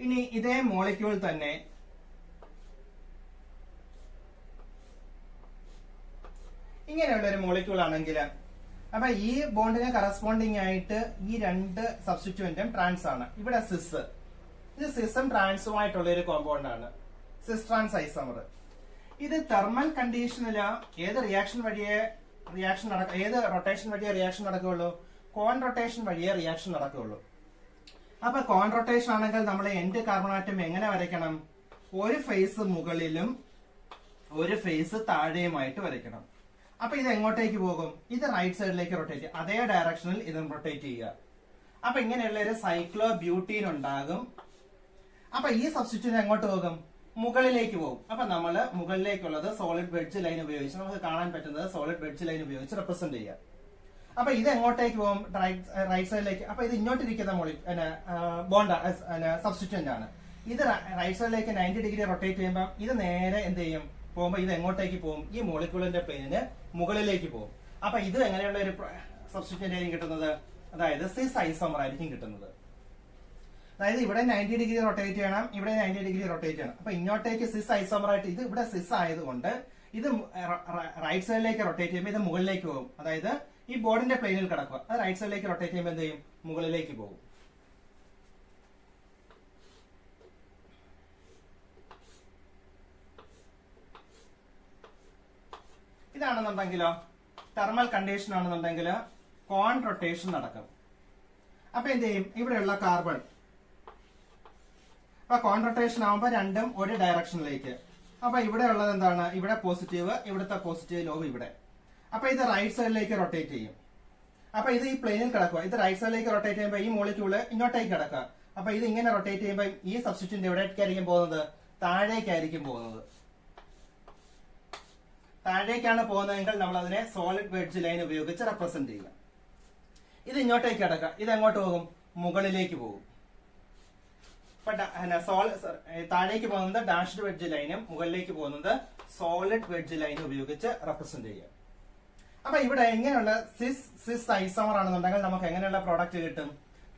Speaker 1: ഇനി ഇതേ മോളിക്യൂൾ തന്നെ ഇങ്ങനെയുള്ള ഒരു മോളിക്യൂൾ ആണെങ്കിൽ അപ്പൊ ഈ ബോണ്ടിന് കറസ്പോണ്ടിങ് ആയിട്ട് ഈ രണ്ട് സബ്സ്റ്റിറ്റ്യൂന്റും ട്രാൻസ് ആണ്. ഇവിടെ സിസ്, ഇത് സിസും ട്രാൻസുമായിട്ടുള്ള ഒരു കോമ്പൗണ്ട് ആണ്. സിസ് ട്രാൻസ് ഐസോമർ. ഇത് തെർമൽ കണ്ടീഷനില് ഏത് റിയാക്ഷൻ വഴിയേ ഏത് റൊട്ടേഷൻ വഴിയേ റിയാക്ഷൻ നടക്കുകയുള്ളൂ? കോൺ റൊട്ടേഷൻ വഴിയേ റിയാക്ഷൻ നടക്കുകയുള്ളൂ. അപ്പൊ കോൺ റൊട്ടേഷൻ ആണെങ്കിൽ നമ്മൾ എൻഡ് കാർബൺ ആറ്റം എങ്ങനെ വരയ്ക്കണം? ഒരു ഫേസ് മുകളിലും ഒരു ഫേസ് താഴെയുമായിട്ട് വരയ്ക്കണം. അപ്പൊ ഇത് എങ്ങോട്ടേക്ക് പോകും? ഇത് റൈറ്റ് സൈഡിലേക്ക് റൊട്ടേറ്റ് ചെയ്യുക. അതേ ഡയറക്ഷനിൽ ഇതും റൊട്ടേറ്റ് ചെയ്യുക. അപ്പൊ ഇങ്ങനെയുള്ള ഒരു സൈക്ലോ ബ്യൂട്ടീൻ ഉണ്ടാകും. അപ്പൊ ഈ സബ്സ്റ്റിറ്റ്യൂന്റ് എങ്ങോട്ട് പോകും? മുകളിലേക്ക് പോകും. അപ്പൊ നമ്മള് മുകളിലേക്കുള്ളത് സോളിഡ് വെഡ്ജ് ലൈൻ ഉപയോഗിച്ച് നമുക്ക് കാണാൻ പറ്റുന്നത് സോളിഡ് വെഡ്ജ് ലൈൻ ഉപയോഗിച്ച് റെപ്രസെന്റ് ചെയ്യുക. അപ്പൊ ഇത് എങ്ങോട്ടേക്ക് പോകും? റൈറ്റ് സൈഡിലേക്ക്. അപ്പൊ ഇത് ഇങ്ങോട്ടിരിക്കുന്ന ബോണ്ട് സബ്സ്റ്റിറ്റ്യൂന്റ് ആണ്. ഇത് റൈറ്റ് സൈഡിലേക്ക് 90 ഡിഗ്രി റൊട്ടേറ്റ് ചെയ്യുമ്പോൾ ഇത് നേരെ എന്ത് ചെയ്യും? പോകുമ്പോ ഇത് എങ്ങോട്ടേക്ക് പോകും? ഈ മോളിക്യൂളിന്റെ പ്ലെയിനിന് മുകളിലേക്ക് പോകും. അപ്പൊ ഇത് എങ്ങനെയുള്ള ഒരു സബ്സ്റ്റിറ്റ്യൂന്റ് ആയിരിക്കും കിട്ടുന്നത്? അതായത് സിസ് ഐസോമർ ആയിരിക്കും കിട്ടുന്നത്. അതായത് ഇവിടെ 90 ഡിഗ്രി റൊട്ടേറ്റ് ചെയ്യണം, ഇവിടെ 90 ഡിഗ്രി റൊട്ടേറ്റ് ചെയ്യണം. അപ്പൊ ഇങ്ങോട്ടേക്ക് സിസ് ഐസോമർ ആയിട്ട് ഇത് ഇവിടെ സിസ് ആയതുകൊണ്ട് ഇത് റൈറ്റ് സൈഡിലേക്ക് റൊട്ടേറ്റ് ചെയ്യുമ്പോൾ ഇത് മുകളിലേക്ക് പോകും. അതായത് ഈ ബോർഡിന്റെ പ്ലെയിനിൽ കിടക്കുക. അത് റൈറ്റ് സൈഡിലേക്ക് റൊട്ടേറ്റ് ചെയ്യുമ്പോൾ എന്ത് ചെയ്യും? മുകളിലേക്ക് പോകും. ഇതാണെന്നുണ്ടെങ്കിലോ തെർമൽ കണ്ടീഷൻ ആണെന്നുണ്ടെങ്കിൽ കോൺ റൊട്ടേഷൻ നടക്കും. അപ്പൊ എന്ത് ചെയ്യും? ഇവിടെയുള്ള കാർബൺ അപ്പൊ കോൺ റൊട്ടേഷൻ ആവുമ്പോൾ രണ്ടും ഒരു ഡയറക്ഷനിലേക്ക്. അപ്പൊ ഇവിടെ ഉള്ളത് എന്താണ്? ഇവിടെ പോസിറ്റീവ്, ഇവിടുത്തെ പോസിറ്റീവ് ലോബ് ഇവിടെ. അപ്പൊ ഇത് റൈറ്റ് സൈഡിലേക്ക് റൊട്ടേറ്റ് ചെയ്യും. അപ്പൊ ഇത് ഈ പ്ലെയിനിൽ കിടക്കുക. ഇത് റൈറ്റ് സൈഡിലേക്ക് റൊട്ടേറ്റ് ചെയ്യുമ്പോൾ ഈ മോളിക്യൂള് ഇങ്ങോട്ടേക്ക് കിടക്കുക. അപ്പൊ ഇത് ഇങ്ങനെ റൊട്ടേറ്റ് ചെയ്യുമ്പോൾ ഈ സബ്സ്റ്റിറ്റ്യൂന്റ് എവിടേക്കായിരിക്കും പോകുന്നത്? താഴേക്കായിരിക്കും പോകുന്നത്. താഴേക്കാണ് പോകുന്നതെങ്കിൽ നമ്മൾ അതിനെ സോളിഡ് വെഡ്ജ് ലൈൻ ഉപയോഗിച്ച് റെപ്രസെന്റ് ചെയ്യുക. ഇത് ഇങ്ങോട്ടേക്ക് കിടക്കുക. ഇത് എങ്ങോട്ട് പോകും? മുകളിലേക്ക് പോകും. താഴേക്ക് പോകുന്നത് ഡാഷ്ഡ് വെഡ്ജ് ലൈനും മുകളിലേക്ക് പോകുന്നത് സോളിഡ് വെഡ്ജ് ലൈനും ഉപയോഗിച്ച് റെപ്രസെന്റ് ചെയ്യുക. അപ്പൊ ഇവിടെ എങ്ങനെയുള്ള സിസ് ഐസോമർ ആണെന്നുണ്ടെങ്കിൽ നമുക്ക് എങ്ങനെയുള്ള പ്രോഡക്റ്റ് കിട്ടും?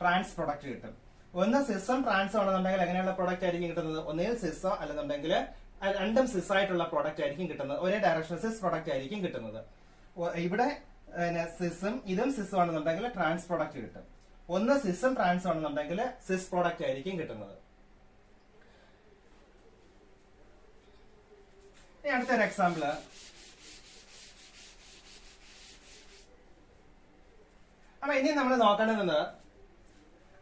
Speaker 1: ട്രാൻസ് പ്രോഡക്റ്റ് കിട്ടും. ഒന്ന് സിസും ട്രാൻസും ആണെന്നുണ്ടെങ്കിൽ എങ്ങനെയുള്ള പ്രോഡക്റ്റ് ആയിരിക്കും കിട്ടുന്നത്? ഒന്നിൽ സിസോ അല്ലെന്നുണ്ടെങ്കിൽ രണ്ടും സിസ് ആയിട്ടുള്ള പ്രോഡക്റ്റ് ആയിരിക്കും കിട്ടുന്നത്. ഒരേ ഡയറക്ഷൻ സിസ് പ്രോഡക്റ്റ് ആയിരിക്കും കിട്ടുന്നത്. ഇവിടെ സിസും ഇതും സിസും ആണെന്നുണ്ടെങ്കിൽ ട്രാൻസ് പ്രോഡക്റ്റ് കിട്ടും. ഒന്ന് സിസും ട്രാൻസും ആണെന്നുണ്ടെങ്കിൽ സിസ് പ്രോഡക്റ്റ് ആയിരിക്കും കിട്ടുന്നത്. ഇനി അടുത്തൊരു എക്സാമ്പിള്. അപ്പൊ ഇനി നമ്മൾ നോക്കേണ്ടത്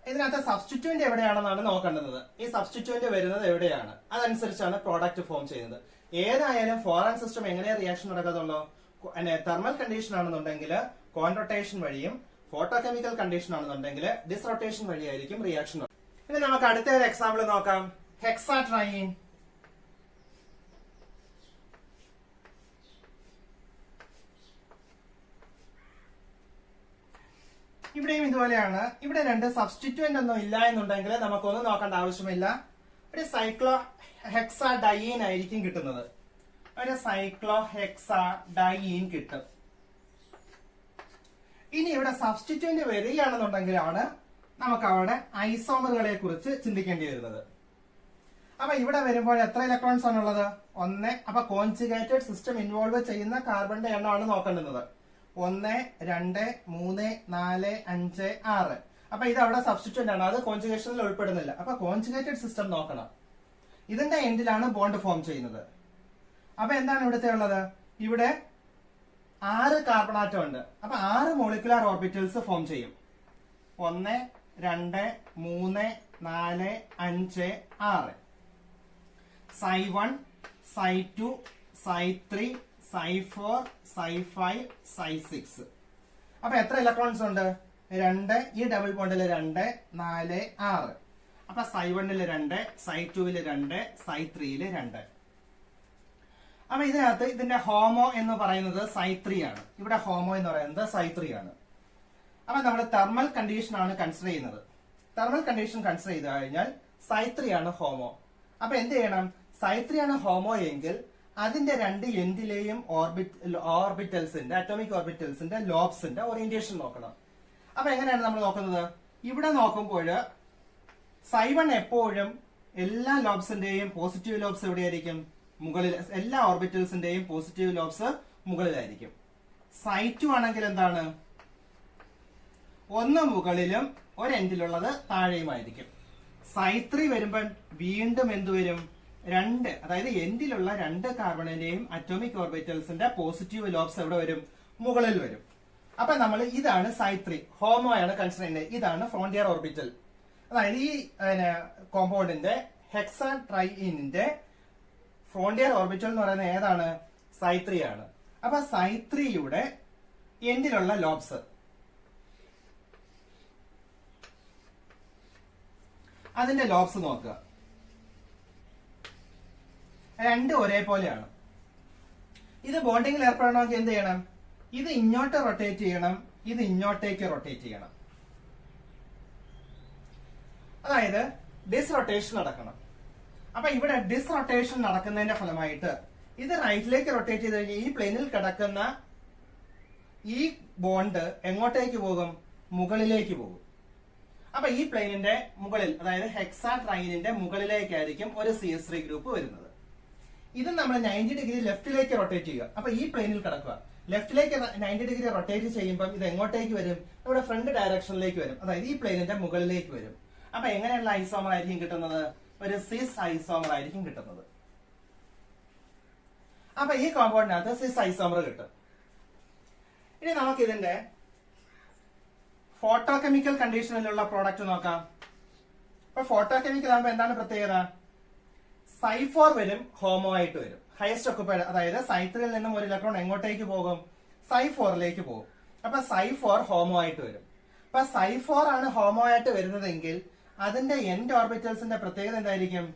Speaker 1: ഇതിനകത്ത് സബ്സ്റ്റിറ്റ്യൂന്റ് എവിടെയാണെന്നാണ് നോക്കേണ്ടത്. ഈ സബ്സ്റ്റിറ്റ്യൂന്റ് വരുന്നത് എവിടെയാണ്, അതനുസരിച്ചാണ് പ്രോഡക്റ്റ് ഫോം ചെയ്യുന്നത്. ഏതായാലും ഫോറിൻ സിസ്റ്റം എങ്ങനെ റിയാക്ഷൻ നടക്കത്തുള്ളൂ? തെർമൽ കണ്ടീഷൻ ആണെന്നുണ്ടെങ്കിൽ കോൺറൊട്ടേഷൻ വഴിയും, ഫോട്ടോ കെമിക്കൽ കണ്ടീഷൻ ആണെന്നുണ്ടെങ്കിൽ ഡിസ്റൊട്ടേഷൻ വഴിയായിരിക്കും റിയാക്ഷൻ. ഇനി നമുക്ക് അടുത്ത ഒരു എക്സാമ്പിൾ നോക്കാം. ഹെക്സാട്രൈൻ. ഇവിടെയും ഇതുപോലെയാണ്. ഇവിടെ രണ്ട് സബ്സ്റ്റിറ്റ്യൂന്റ് ഒന്നും ഇല്ല എന്നുണ്ടെങ്കിൽ നമുക്കൊന്നും നോക്കേണ്ട ആവശ്യമില്ല. ഒരു സൈക്ലോ ഹെക്സാഡയീൻ ആയിരിക്കും കിട്ടുന്നത്. ഒരു സൈക്ലോ ഹെക്സാഡയീൻ കിട്ടും. ഇനി ഇവിടെ സബ്സ്റ്റിറ്റ്യൂന്റ് വരികയാണെന്നുണ്ടെങ്കിലാണ് നമുക്ക് അവിടെ ഐസോമറുകളെ കുറിച്ച് ചിന്തിക്കേണ്ടി വരുന്നത്. അപ്പൊ ഇവിടെ വരുമ്പോൾ എത്ര ഇലക്ട്രോൺസ് ആണുള്ളത്? 1. അപ്പൊ കോൺജുഗേറ്റഡ് സിസ്റ്റം ഇൻവോൾവ് ചെയ്യുന്ന കാർബണിന്റെ എണ്ണമാണ് നോക്കേണ്ടുന്നത്. 1, 2, 3, 4, 5, 6. അപ്പൊ ഇത് അവിടെ സബ്സ്റ്റിറ്റ്യൂന്റ് ആണ്, അത് കോൺജുഗേഷനിൽ ഉൾപ്പെടുന്നില്ല. അപ്പൊ കോൺജുഗേറ്റഡ് സിസ്റ്റം നോക്കണം. ഇതിന്റെ എൻഡിലാണ് ബോണ്ട് ഫോം ചെയ്യുന്നത്. അപ്പൊ എന്താണ് ഇവിടുത്തെ ഉള്ളത്? ഇവിടെ 6 കാർബൺ ആറ്റം ഉണ്ട്. അപ്പൊ 6 മോളിക്കുലാർ ഓർബിറ്റൽസ് ഫോം ചെയ്യും. 1, 2, 3, 4, 5, 6. Psi1, Psi2, Psi3, Psi4, Psi5, Psi6. അപ്പൊ എത്ര ഇലക്ട്രോൺസ് ഉണ്ട്? 2. ഈ ഡബിൾ ബോണ്ടിൽ 2, 4, 6. അപ്പൊ Psi1ൽ 2, Psi2ൽ 2, Psi3ൽ 2. അപ്പൊ ഇതിനകത്ത് ഇതിന്റെ ഹോമോ എന്ന് പറയുന്നത് Psi3 ആണ്. ഇവിടെ ഹോമോ എന്ന് പറയുന്നത് Psi3 ആണ്. അപ്പൊ നമ്മൾ തെർമൽ കണ്ടീഷൻ ആണ് കൺസിഡർ ചെയ്യുന്നത്. തെർമൽ കണ്ടീഷൻ കൺസിഡർ ചെയ്ത് കഴിഞ്ഞാൽ Psi3 ആണ് ഹോമോ. അപ്പൊ എന്ത് ചെയ്യണം? Psi3 ആണ് ഹോമോ എങ്കിൽ അതിന്റെ രണ്ട് എൻഡിലെയും ഓർബിറ്റൽസിന്റെ അറ്റോമിക് ഓർബിറ്റൽസിന്റെ ലോബ്സിന്റെ ഓറിയന്റേഷൻ നോക്കണം. അപ്പൊ എങ്ങനെയാണ് നമ്മൾ നോക്കുന്നത്? ഇവിടെ നോക്കുമ്പോൾ Psi1 എപ്പോഴും എല്ലാ ലോബ്സിന്റെയും പോസിറ്റീവ് ലോബ്സ് എവിടെയായിരിക്കും? മുകളിൽ. എല്ലാ ഓർബിറ്റൽസിന്റെയും പോസിറ്റീവ് ലോബ്സ് മുകളിലായിരിക്കും. Psi2 ആണെങ്കിൽ എന്താണ്? ഒന്ന് മുകളിലും ഒരു എൻഡിലുള്ളത് താഴെയുമായിരിക്കും. Psi3 വരുമ്പോൾ വീണ്ടും എന്തുവരും? 2, അതായത് എൻഡിലുള്ള 2 കാർബണിന്റെയും അറ്റോമിക് ഓർബിറ്റൽസിന്റെ പോസിറ്റീവ് ലോബ്സ് എവിടെ വരും? മുകളിൽ വരും. അപ്പൊ നമ്മൾ ഇതാണ് Psi3 ഹോമോ ആണ് കൺസിഡർ ചെയ്യുന്നത്. ഇതാണ് ഫ്രോണ്ടിയർ ഓർബിറ്റൽ. അതായത് ഈ കോമ്പൗണ്ടിന്റെ ഹെക്സാട്രൈനിന്റെ ഫ്രോണ്ടിയർ ഓർബിറ്റൽ എന്ന് പറയുന്നത് ഏതാണ്? Psi3 ആണ്. അപ്പൊ Psi3യുടെ എൻഡിലുള്ള ലോബ്സ്, അതിന്റെ ലോബ്സ് നോക്കുക. രണ്ടും ഒരേപോലെയാണ്. ഇത് ബോണ്ടിങ്ങിൽ ഏർപ്പെടണമെങ്കിൽ എന്ത് ചെയ്യണം? ഇത് ഇങ്ങോട്ട് റൊട്ടേറ്റ് ചെയ്യണം, ഇത് ഇങ്ങോട്ടേക്ക് റൊട്ടേറ്റ് ചെയ്യണം. അതായത് ഡിസ്റൊട്ടേഷൻ നടക്കണം. അപ്പൊ ഇവിടെ ഡിസ്റൊട്ടേഷൻ നടക്കുന്നതിന്റെ ഫലമായിട്ട് ഇത് റൈറ്റിലേക്ക് റൊട്ടേറ്റ് ചെയ്ത് കഴിഞ്ഞാൽ ഈ പ്ലെയിനിൽ കിടക്കുന്ന ഈ ബോണ്ട് എങ്ങോട്ടേക്ക് പോകും? മുകളിലേക്ക് പോകും. അപ്പൊ ഈ പ്ലെയിനിന്റെ മുകളിൽ, അതായത് ഹെക്സാട്രൈനിന്റെ മുകളിലേക്കായിരിക്കും ഒരു CH3 ഗ്രൂപ്പ് വരുന്നത്. ഇത് നമ്മൾ 90 ഡിഗ്രി ലെഫ്റ്റിലേക്ക് റൊട്ടേറ്റ് ചെയ്യുക. അപ്പൊ ഈ പ്ലെയിനിൽ കിടക്കുക. ലെഫ്റ്റിലേക്ക് 90 ഡിഗ്രി റൊട്ടേറ്റ് ചെയ്യുമ്പോൾ ഇത് എങ്ങോട്ടേക്ക് വരും? ഇവിടെ ഫ്രണ്ട് ഡയറക്ഷനിലേക്ക് വരും. അതായത് ഈ പ്ലെയിനിന്റെ മുകളിലേക്ക് വരും. അപ്പൊ എങ്ങനെയുള്ള ഐസോമർ ആയിരിക്കും കിട്ടുന്നത്? ഒരു സിസ് ഐസോമർ ആയിരിക്കും കിട്ടുന്നത്. അപ്പൊ ഈ കോമ്പൗണ്ടിനകത്ത് സിസ് ഐസോമർ കിട്ടും. ഇനി നമുക്ക് ഇതിന്റെ ഫോട്ടോ കെമിക്കൽ കണ്ടീഷനിലുള്ള പ്രോഡക്റ്റ് നോക്കാം. അപ്പൊ ഫോട്ടോ കെമിക്കൽ ആകുമ്പോൾ എന്താണ് പ്രത്യേകത? Psi4 വരും, ഹോമോ ആയിട്ട് വരും. ഹയസ്റ്റ് ഒക്കുപ്പൈഡ്, അതായത് Psi3ൽ നിന്നും ഒരു ഇലക്ട്രോൺ എങ്ങോട്ടേക്ക് പോകും? Psi4ലേക്ക് പോകും. അപ്പൊ Psi4 ഹോമോ ആയിട്ട് വരും. അപ്പൊ Psi4 ആണ് ഹോമോ ആയിട്ട് വരുന്നതെങ്കിൽ അതിന്റെ എൻഡ് ഓർബിറ്റൽസിന്റെ പ്രത്യേകത എന്തായിരിക്കും?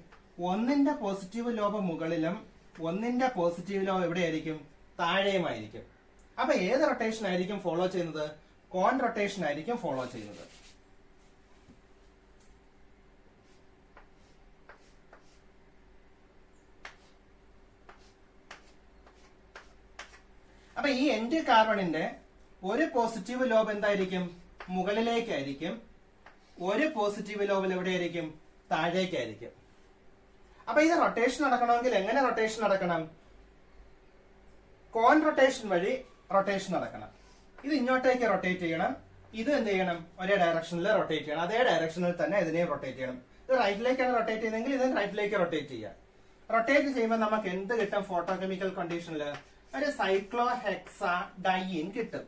Speaker 1: ഒന്നിന്റെ പോസിറ്റീവ് ലോബ് മുകളിലും ഒന്നിന്റെ പോസിറ്റീവ് ലോബ് എവിടെയായിരിക്കും? താഴെയുമായിരിക്കും. അപ്പൊ ഏത് റൊട്ടേഷൻ ആയിരിക്കും ഫോളോ ചെയ്യുന്നത്? കോൺ റൊട്ടേഷൻ ആയിരിക്കും ഫോളോ ചെയ്യുന്നത്. അപ്പൊ ഈ എൻഡ് കാർബണിന്റെ ഒരു പോസിറ്റീവ് ലോബ് എന്തായിരിക്കും? മുകളിലേക്കായിരിക്കും. ഒരു പോസിറ്റീവ് ലോബിൽ എവിടെയായിരിക്കും? താഴേക്കായിരിക്കും. അപ്പൊ ഇത് റൊട്ടേഷൻ നടക്കണമെങ്കിൽ എങ്ങനെ റൊട്ടേഷൻ നടക്കണം? കോൺ റൊട്ടേഷൻ വഴി റൊട്ടേഷൻ നടക്കണം. ഇത് ഇങ്ങോട്ടേക്ക് റൊട്ടേറ്റ് ചെയ്യണം, ഇത് എന്ത് ചെയ്യണം? ഒരേ ഡയറക്ഷനിൽ റൊട്ടേറ്റ് ചെയ്യണം. അതേ ഡയറക്ഷനിൽ തന്നെ ഇതിനെയും റൊട്ടേറ്റ് ചെയ്യണം. ഇത് റൈറ്റിലേക്കാണ് റൊട്ടേറ്റ് ചെയ്യുന്നതെങ്കിൽ ഇത് റൈറ്റിലേക്ക് റൊട്ടേറ്റ് ചെയ്യാം. റൊട്ടേറ്റ് ചെയ്യുമ്പോൾ നമുക്ക് എന്ത് കിട്ടും? ഫോട്ടോകെമിക്കൽ കണ്ടീഷനിൽ ഒരു സൈക്ലോഹെക്സാഡൈൻ കിട്ടും.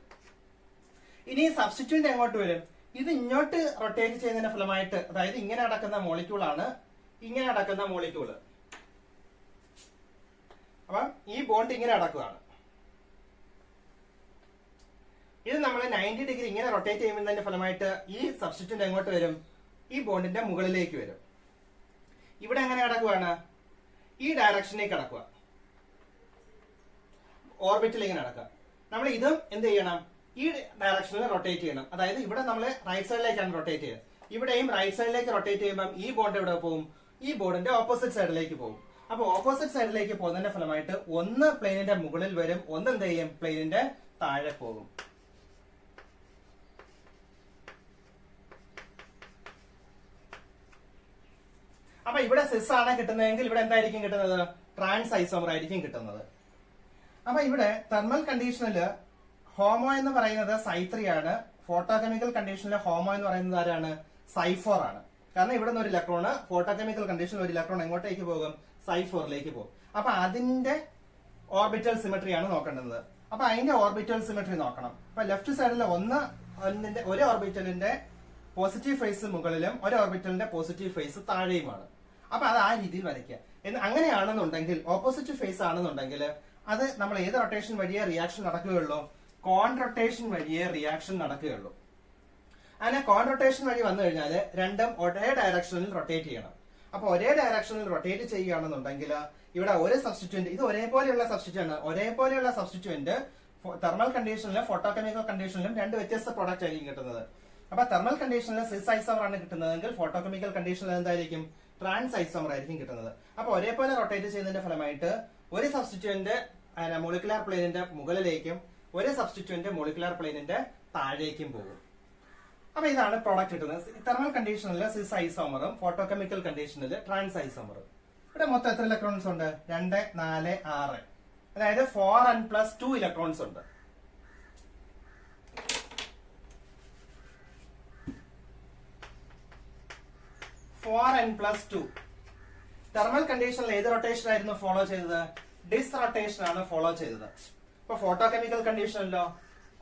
Speaker 1: ഇനി സബ്സ്റ്റിറ്റ്യൂന്റ് എങ്ങോട്ട് വരും? ഇത് ഇങ്ങോട്ട് റൊട്ടേറ്റ് ചെയ്യുന്നതിന്റെ ഫലമായിട്ട്, അതായത് ഇങ്ങനെ നടക്കുന്ന മോളിക്യൂളാണ് ഇങ്ങനെ നടക്കുന്ന മോളിക്യൂള്. അപ്പം ഈ ബോണ്ട് ഇങ്ങനെ നടക്കുകയാണ്. ഇത് നമ്മൾ 90 ഡിഗ്രി ഇങ്ങനെ റൊട്ടേറ്റ് ചെയ്യുന്നതിന്റെ ഫലമായിട്ട് ഈ സബ്സ്റ്റിറ്റ്യൂന്റ് എങ്ങോട്ട് വരും? ഈ ബോണ്ടിന്റെ മുകളിലേക്ക് വരും. ഇവിടെ എങ്ങനെ കിടക്കുവാണ്? ഈ ഡയറക്ഷനിലേക്ക് കിടക്കുക, ഓർബിറ്റിൽ ഇങ്ങനെ നടക്കുക. നമ്മൾ ഇതും എന്ത് ചെയ്യണം? ഈ ഡയറക്ഷനിൽ റൊട്ടേറ്റ് ചെയ്യണം. അതായത് ഇവിടെ നമ്മൾ റൈറ്റ് സൈഡിലേക്കാണ് റൊട്ടേറ്റ് ചെയ്യുക. ഇവിടെയും റൈറ്റ് സൈഡിലേക്ക് റൊട്ടേറ്റ് ചെയ്യുമ്പോൾ ഈ ബോണ്ട് എവിടെ പോകും? ഈ ബോർഡിന്റെ ഓപ്പോസിറ്റ് സൈഡിലേക്ക് പോകും. അപ്പൊ ഓപ്പോസിറ്റ് സൈഡിലേക്ക് പോകുന്നതിന്റെ ഫലമായിട്ട് ഒന്ന് പ്ലെയിനിന്റെ മുകളിൽ വരും, ഒന്ന് എന്ത് ചെയ്യും? പ്ലെയിനിന്റെ താഴെ പോകും. അപ്പൊ ഇവിടെ സിസ് ആണ് കിട്ടുന്നതെങ്കിൽ ഇവിടെ എന്തായിരിക്കും കിട്ടുന്നത്? ട്രാൻസ് ഐസോമർ ആയിരിക്കും കിട്ടുന്നത്. അപ്പൊ ഇവിടെ തെർമൽ കണ്ടീഷനിൽ ഹോമോ എന്ന് പറയുന്നത് Ψ3 ആണ്. ഫോട്ടോകെമിക്കൽ കണ്ടീഷനിൽ ഹോമോ എന്ന് പറയുന്നത് ആരാണ്? Ψ4 ആണ്. കാരണം ഇവിടെ നിന്ന് ഒരു ഇലക്ട്രോണ് ഫോട്ടോകെമിക്കൽ കണ്ടീഷനിൽ ഒരു ഇലക്ട്രോൺ എങ്ങോട്ടേക്ക് പോകും? Ψ4ലേക്ക് പോകും. അപ്പൊ അതിന്റെ ഓർബിറ്റൽ സിമെട്രി ആണ് നോക്കേണ്ടത്. അപ്പൊ അതിന്റെ ഓർബിറ്റൽ സിമെട്രി നോക്കണം. അപ്പൊ ലെഫ്റ്റ് സൈഡിൽ ഒരു ഓർബിറ്റലിന്റെ പോസിറ്റീവ് ഫേസ് മുകളിലും ഒരു ഓർബിറ്റലിന്റെ പോസിറ്റീവ് ഫേസ് താഴെയുമാണ്. അപ്പൊ അത് ആ രീതിയിൽ വരയ്ക്കുക. അങ്ങനെയാണെന്നുണ്ടെങ്കിൽ ഓപ്പോസിറ്റ് ഫേസ് ആണെന്നുണ്ടെങ്കിൽ അത് നമ്മൾ ഏത് റൊട്ടേഷൻ വഴിയേ റിയാക്ഷൻ നടക്കുകയുള്ളൂ? കോൺ റൊട്ടേഷൻ വഴിയേ റിയാക്ഷൻ നടക്കുകയുള്ളൂ. അങ്ങനെ കോൺ റൊട്ടേഷൻ വഴി വന്നു കഴിഞ്ഞാൽ രണ്ടും ഒരേ ഡയറക്ഷനിൽ റൊട്ടേറ്റ് ചെയ്യണം. അപ്പൊ ഒരേ ഡയറക്ഷനിൽ റൊട്ടേറ്റ് ചെയ്യുകയാണെന്നുണ്ടെങ്കിൽ ഇവിടെ ഒരു സബ്സ്റ്റിറ്റ്യൂന്റ്, ഇത് ഒരേപോലെയുള്ള സബ്സ്റ്റിറ്റ്യൂന്റ്, ഒരേപോലെയുള്ള സബ്സ്റ്റിറ്റ്യൂന്റ് തെർമൽ കണ്ടീഷനിലും ഫോട്ടോകെമിക്കൽ കണ്ടീഷനിലും രണ്ട് വ്യത്യസ്ത പ്രോഡക്റ്റ് ആയിരിക്കും കിട്ടുന്നത്. അപ്പൊ തെർമൽ കണ്ടീഷനിൽ സിസ് ഐസോമർ ആണ് കിട്ടുന്നതെങ്കിൽ ഫോട്ടോകെമിക്കൽ കണ്ടീഷനിൽ എന്തായിരിക്കും? ട്രാൻസ് ഐസോമർ ആയിരിക്കും കിട്ടുന്നത്. അപ്പൊ ഒരേപോലെ റൊട്ടേറ്റ് ചെയ്യുന്നതിന്റെ ഫലമായിട്ട് ഒരു സബ്സ്റ്റിറ്റ്യൂന്റ് മോളിക്കുലാർ പ്ലെയിനിന്റെ മുകളിലേക്കും ഒരു സബ്സ്റ്റിറ്റ്യൂന്റ് മോളിക്കുലാർ പ്ലെയിനിന്റെ താഴേക്കും പോകും. അപ്പൊ ഇതാണ് പ്രോഡക്റ്റ് കിട്ടുന്നത്. തെർമൽ കണ്ടീഷനിൽ സിസ് ഐസോമറും ഫോട്ടോകെമിക്കൽ കണ്ടീഷനിൽ ട്രാൻസ് ഐസോമറും. ഇവിടെ മൊത്തം എത്ര ഇലക്ട്രോൺസ് ഉണ്ട്? 2, 4, 6. അതായത് 4n+2 ഇലക്ട്രോൺസ് ഉണ്ട്. തെർമൽ കണ്ടീഷനിൽ ഏത് റൊട്ടേഷൻ ആയിരുന്നു ഫോളോ ചെയ്തത്? ഡിസ് റൊട്ടേഷൻ ആണ് ഫോളോ ചെയ്തത്. ഇപ്പൊ ഫോട്ടോകെമിക്കൽ കണ്ടീഷനിലോ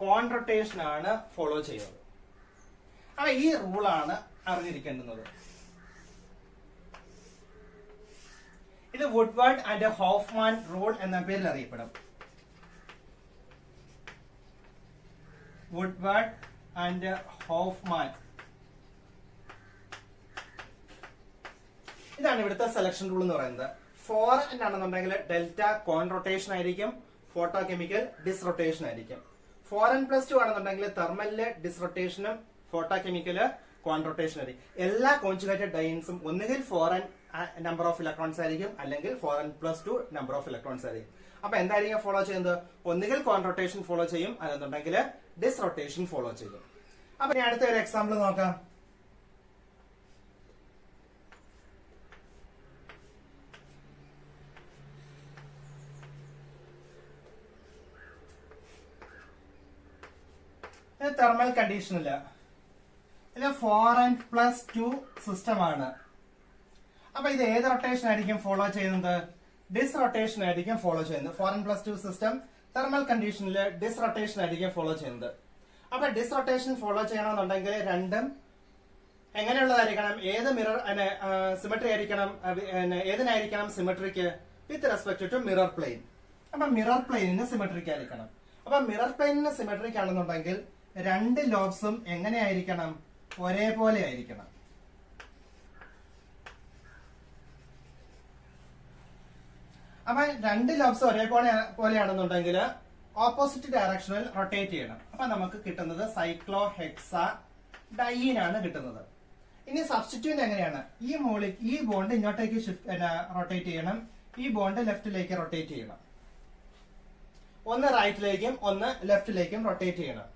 Speaker 1: കോൺ റൊട്ടേഷൻ ആണ് ഫോളോ ചെയ്തത്. അപ്പൊ ഈ റൂളാണ് അറിഞ്ഞിരിക്കേണ്ടുന്നത്. ഇത് വുഡ്വാർഡ് ആൻഡ് ഹോഫ്മാൻ റൂൾ എന്ന പേരിൽ അറിയപ്പെടും. Woodward and Hoffman. ഇതാണ് ഇവിടുത്തെ സെലക്ഷൻ റൂൾ എന്ന് പറയുന്നത്. 4n ആണെന്നുണ്ടെങ്കിൽ ഡെൽറ്റ കോൺ റൊട്ടേഷൻ ആയിരിക്കും, ഫോട്ടോകെമിക്കൽ ഡിസ് റൊട്ടേഷൻ ആയിരിക്കും. 4n+2 ആണെന്നുണ്ടെങ്കിൽ തെർമലില് ഡിസ് റൊട്ടേഷനും ഫോട്ടോകെമിക്കല് കോൺ റൊട്ടേഷൻ ആയിരിക്കും. എല്ലാ കോൺജുഗേറ്റഡ് ഡൈൻസും ഒന്നുകിൽ 4n നമ്പർ ഓഫ് ഇലക്ട്രോൺസ് ആയിരിക്കും, അല്ലെങ്കിൽ 4n+2 നമ്പർ ഓഫ് ഇലക്ട്രോൺസ് ആയിരിക്കും. അപ്പൊ എന്തായിരിക്കും ഫോളോ ചെയ്യുന്നത്? ഒന്നുകിൽ കോൺ റൊട്ടേഷൻ ഫോളോ ചെയ്യും, അല്ലെന്നുണ്ടെങ്കിൽ ഡിസ് റൊട്ടേഷൻ ഫോളോ ചെയ്യും. അപ്പൊ ഞാൻ അടുത്ത ഒരു എക്സാമ്പിൾ നോക്കാം. തെർമൽ കണ്ടീഷനില് ഇത് 4n+2 സിസ്റ്റം ആണ്. അപ്പൊ ഇത് ഏത് റൊട്ടേഷൻ ആയിരിക്കും ഫോളോ ചെയ്യുന്നത്? ഡിസ് റൊട്ടേഷൻ ആയിരിക്കും ഫോളോ ചെയ്യുന്നത്. 4n+2 സിസ്റ്റം തെർമൽ കണ്ടീഷനിൽ ഡിസ് റൊട്ടേഷൻ ആയിരിക്കും ഫോളോ ചെയ്യുന്നത്. അപ്പൊ ഡിസ് റൊട്ടേഷൻ ഫോളോ ചെയ്യണമെന്നുണ്ടെങ്കിൽ രണ്ടും എങ്ങനെയുള്ളതായിരിക്കണം? ഏത് മിറർ സിമെട്രി ആയിരിക്കണം? ഏതിനായിരിക്കണം സിമെട്രിക്ക്? With respect to mirror plane. അപ്പൊ മിറർ പ്ലെയിനിന് സിമെട്രിക് ആയിരിക്കണം. അപ്പൊ മിറർ പ്ലെയിനിന് സിമെട്രിക് ആണെന്നുണ്ടെങ്കിൽ രണ്ട് ലോബ്സും എങ്ങനെയായിരിക്കണം? ഒരേപോലെ ആയിരിക്കണം. അപ്പൊ രണ്ട് ലോബ്സ് ഒരേപോലെയാണെന്നുണ്ടെങ്കിൽ ഓപ്പോസിറ്റ് ഡയറക്ഷനിൽ റൊട്ടേറ്റ് ചെയ്യണം. അപ്പൊ നമുക്ക് കിട്ടുന്നത് സൈക്ലോഹെക്സാഡൈൻ ആണ് കിട്ടുന്നത്. ഇനി സബ്സ്റ്റിറ്റ്യൂന്റ് എങ്ങനെയാണ്? ഈ ബോണ്ട് ഇങ്ങോട്ടേക്ക് റൊട്ടേറ്റ് ചെയ്യണം, ഈ ബോണ്ട് ലെഫ്റ്റിലേക്ക് റൊട്ടേറ്റ് ചെയ്യണം. ഒന്ന് റൈറ്റിലേക്കും ഒന്ന് ലെഫ്റ്റിലേക്കും റൊട്ടേറ്റ് ചെയ്യണം.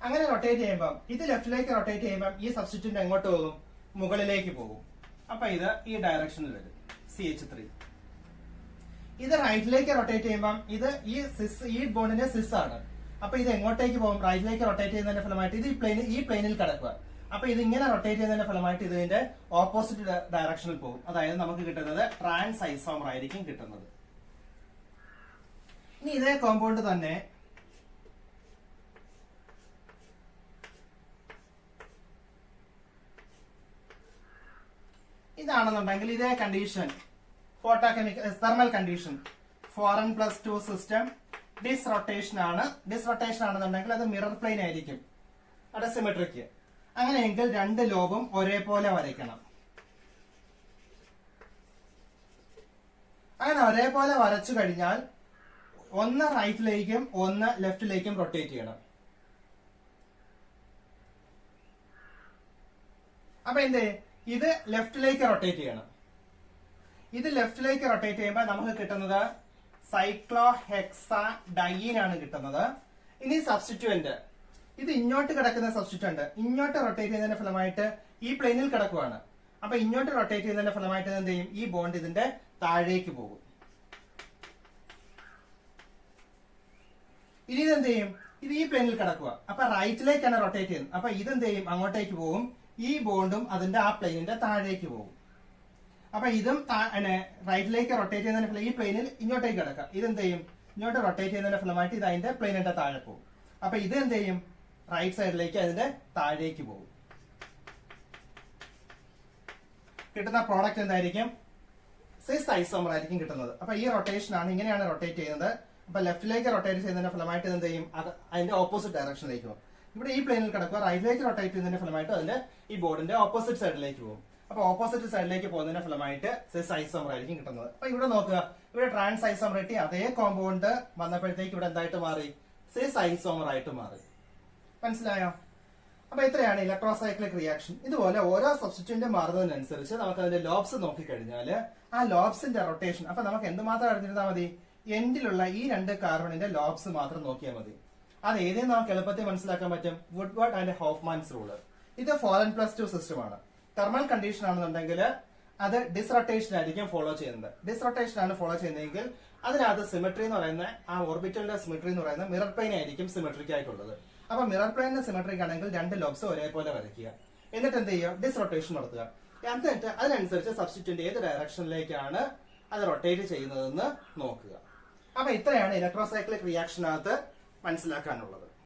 Speaker 1: അങ്ങനെ റൊട്ടേറ്റ് ചെയ്യുമ്പോൾ ഇത് ലെഫ്റ്റിലേക്ക് റൊട്ടേറ്റ് ചെയ്യുമ്പോൾ ഈ സബ്സ്റ്റിറ്റ്യൂന്റ് എങ്ങോട്ട് പോകും? മുകളിലേക്ക് പോകും. അപ്പൊ ഇത് ഈ ഡയറക്ഷനിൽ വരും, CH3. ഇത് റൈറ്റിലേക്ക് റൊട്ടേറ്റ് ചെയ്യുമ്പോൾ ഇത് ഈ ബോണ്ടിന്റെ സിസ് ആണ്. അപ്പൊ ഇത് എങ്ങോട്ടേക്ക് പോകും? റൈറ്റിലേക്ക് റൊട്ടേറ്റ് ചെയ്യുന്നതിന്റെ ഫലമായിട്ട് ഇത് ഈ പ്ലെയിനിൽ കിടക്കുക. അപ്പൊ ഇത് ഇങ്ങനെ റൊട്ടേറ്റ് ചെയ്യുന്നതിന്റെ ഫലമായിട്ട് ഇതിന്റെ ഓപ്പോസിറ്റ് ഡയറക്ഷനിൽ പോകും. അതായത് നമുക്ക് കിട്ടുന്നത് ട്രാൻസ് ഐസോമർ ആയിരിക്കും കിട്ടുന്നത്. ഇനി ഇതേ കോമ്പൗണ്ട് തന്നെ ഇതാണെന്നുണ്ടെങ്കിൽ ഇതേ condition thermal condition 4n+2 system disrotation ആണ്. ഡിസ്റൊട്ടേഷൻ ആണെന്നുണ്ടെങ്കിൽ അത് മിറർ പ്ലെയിൻ ആയിരിക്കും, അവിടെ സിമെട്രിക്ക്. അങ്ങനെയെങ്കിൽ രണ്ട് ലോബും ഒരേപോലെ വരയ്ക്കണം. അങ്ങനെ ഒരേപോലെ വരച്ചു കഴിഞ്ഞാൽ ഒന്ന് റൈറ്റിലേക്കും ഒന്ന് ലെഫ്റ്റിലേക്കും റൊട്ടേറ്റ് ചെയ്യണം. അപ്പൊ എന്തേ ഇത് ലെഫ്റ്റിലേക്ക് റൊട്ടേറ്റ് ചെയ്യണം. ഇത് ലെഫ്റ്റിലേക്ക് റൊട്ടേറ്റ് ചെയ്യുമ്പോൾ നമുക്ക് കിട്ടുന്നത് സൈക്ലോഹെക്സാഡൈൻ ആണ് കിട്ടുന്നത്. ഇനി സബ്സ്റ്റിറ്റ്യൂന്റ് ഇത് ഇങ്ങോട്ട് കിടക്കുന്ന സബ്സ്റ്റിറ്റ്യൂന്റ് ഇങ്ങോട്ട് റൊട്ടേറ്റ് ചെയ്യുന്നതിന്റെ ഫലമായിട്ട് ഈ പ്ലെയിനിൽ കിടക്കുവാണ്. അപ്പൊ ഇങ്ങോട്ട് റൊട്ടേറ്റ് ചെയ്യുന്നതിന്റെ ഫലമായിട്ട് എന്ത് ചെയ്യും? ഈ ബോണ്ട് ഇതിന്റെ താഴേക്ക് പോകും. ഇനി ഇതെന്ത് ചെയ്യും? ഇത് ഈ പ്ലെയിനിൽ കിടക്കുക. അപ്പൊ റൈറ്റിലേക്കാണ് റൊട്ടേറ്റ് ചെയ്യുന്നത്. അപ്പൊ ഇതെന്ത് ചെയ്യും? അങ്ങോട്ടേക്ക് പോകും. ഈ ബോണ്ടും അതിന്റെ ആ പ്ലെയിനിന്റെ താഴേക്ക് പോകും. അപ്പൊ ഇതും റൈറ്റിലേക്ക് റൊട്ടേറ്റ് ചെയ്യുന്നതിന്റെ ഫലം ഈ പ്ലെയിനിൽ ഇങ്ങോട്ടേക്ക് കിടക്കുക. ഇതെന്ത് ചെയ്യും? ഇങ്ങോട്ട് റൊട്ടേറ്റ് ചെയ്യുന്നതിന്റെ ഫലമായിട്ട് ഇത് അതിന്റെ പ്ലെയിനിന്റെ താഴെ പോകും. അപ്പൊ ഇത് എന്ത് ചെയ്യും? റൈറ്റ് സൈഡിലേക്ക് അതിന്റെ താഴേക്ക് പോകും. കിട്ടുന്ന പ്രോഡക്റ്റ് എന്തായിരിക്കും? സിസ് ഐസോമർ ആയിരിക്കും കിട്ടുന്നത്. അപ്പൊ ഈ റൊട്ടേഷൻ ആണ്, ഇങ്ങനെയാണ് റൊട്ടേറ്റ് ചെയ്യുന്നത്. അപ്പൊ ലെഫ്റ്റിലേക്ക് റൊട്ടേറ്റ് ചെയ്യുന്നതിന്റെ ഫലമായിട്ട് എന്ത് ചെയ്യും? അതിന്റെ ഓപ്പോസിറ്റ് ഡയറക്ഷനിലേക്ക് പോകും. ഇവിടെ ഈ പ്ലെയിനിൽ കിടക്കുക, റൈറ്റിലേക്ക് റൊട്ടേറ്റ് ചെയ്യുന്നതിന്റെ ഫലമായിട്ട് അതിന്റെ ഈ ബോർഡിന്റെ ഓപ്പോസിറ്റ് സൈഡിലേക്ക് പോകും. അപ്പൊ ഓപ്പോസിറ്റ് സൈഡിലേക്ക് പോകുന്നതിന്റെ ഫലമായിട്ട് സിസ് ഐസോമർ ആയിരിക്കും കിട്ടുന്നത്. അപ്പൊ ഇവിടെ നോക്കുക, ഇവിടെ ട്രാൻസ് ഐസോമർ കിട്ടി, അതേ കോമ്പൗണ്ട് വന്നപ്പോഴത്തേക്ക് ഇവിടെ എന്തായിട്ട് മാറി? സിസ് ഐസോമർ ആയിട്ട് മാറി. മനസ്സിലായോ? അപ്പൊ ഇത്രയാണ് ഇലക്ട്രോസൈക്ലിക് റിയാക്ഷൻ. ഇതുപോലെ ഓരോ സബ്സ്റ്റിറ്റ്യൂന്റ് മാറുന്നതിനനുസരിച്ച് നമുക്ക് അതിന്റെ ലോബ്സ് നോക്കിക്കഴിഞ്ഞാല് ആ ലോബ്സിന്റെ റൊട്ടേഷൻ, അപ്പൊ നമുക്ക് എന്തുമാത്രം അറിഞ്ഞിരുന്നാൽ മതി? എൻഡിലുള്ള ഈ രണ്ട് കാർബണിന്റെ ലോബ്സ് മാത്രം നോക്കിയാൽ മതി. അത് ഏതെങ്കിലും നമുക്ക് എളുപ്പത്തിൽ മനസ്സിലാക്കാൻ പറ്റും. Woodward and Hoffmann's rule. ഇത് 4n+2 സിസ്റ്റം ആണ്. തെർമൽ കണ്ടീഷൻ ആണെന്നുണ്ടെങ്കിൽ അത് ഡിസ്റൊട്ടേഷൻ ആയിരിക്കും ഫോളോ ചെയ്യുന്നത്. ഡിസ്റൊട്ടേഷൻ ആണ് ഫോളോ ചെയ്യുന്നതെങ്കിൽ അതിനകത്ത് സിമെട്രി എന്ന് പറയുന്ന ആ ഓർബിറ്റലിന്റെ സിമെട്രി എന്ന് പറയുന്നത് മിറർ പ്ലെയിൻ ആയിരിക്കും സിമെട്രിക് ആയിട്ടുള്ളത്. അപ്പൊ മിറർ പ്ലെയിനിന്റെ സിമെട്രിക് ആണെങ്കിൽ രണ്ട് ലോബ്സ് ഒരേപോലെ വരയ്ക്കുക. എന്നിട്ട് എന്ത് ചെയ്യുക? ഡിസ്റൊട്ടേഷൻ നടത്തുക. എന്നിട്ട് അതിനനുസരിച്ച് സബ്സ്റ്റിറ്റ്യൂന്റ് ഏത് ഡയറക്ഷനിലേക്കാണ് അത് റൊട്ടേറ്റ് ചെയ്യുന്നതെന്ന് നോക്കുക. അപ്പൊ ഇത്രയാണ് ഇലക്ട്രോസൈക്ലിക് റിയാക്ഷനകത്ത് മനസ്സിലാക്കാനുള്ളത്.